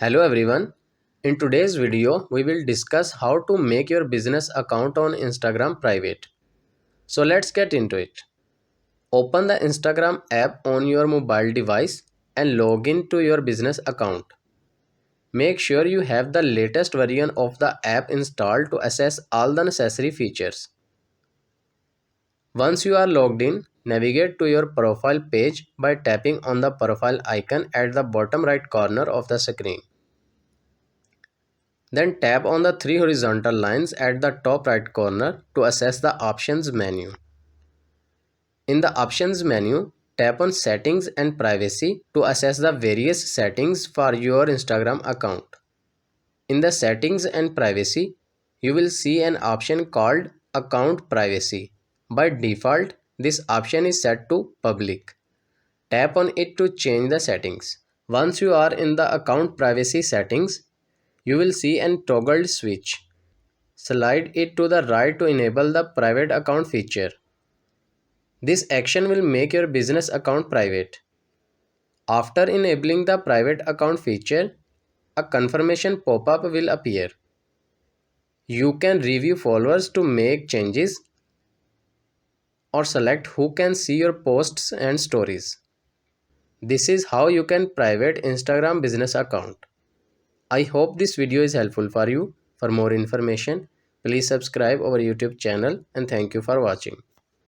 Hello everyone. In today's video, we will discuss how to make your business account on Instagram private. So let's get into it. Open the Instagram app on your mobile device and log in to your business account. Make sure you have the latest version of the app installed to access all the necessary features. Once you are logged in, navigate to your profile page by tapping on the profile icon at the bottom right corner of the screen. Then tap on the three horizontal lines at the top right corner to access the options menu. In the options menu, tap on settings and privacy to access the various settings for your Instagram account. In the settings and privacy, you will see an option called account privacy. By default, this option is set to public. Tap on it to change the settings. Once you are in the account privacy settings, you will see a toggled switch. Slide it to the right to enable the private account feature. This action will make your business account private. After enabling the private account feature, a confirmation pop-up will appear. You can review followers to make changes or select who can see your posts and stories. This is how you can private Instagram business account. I hope this video is helpful for you. For more information, please subscribe our YouTube channel and thank you for watching.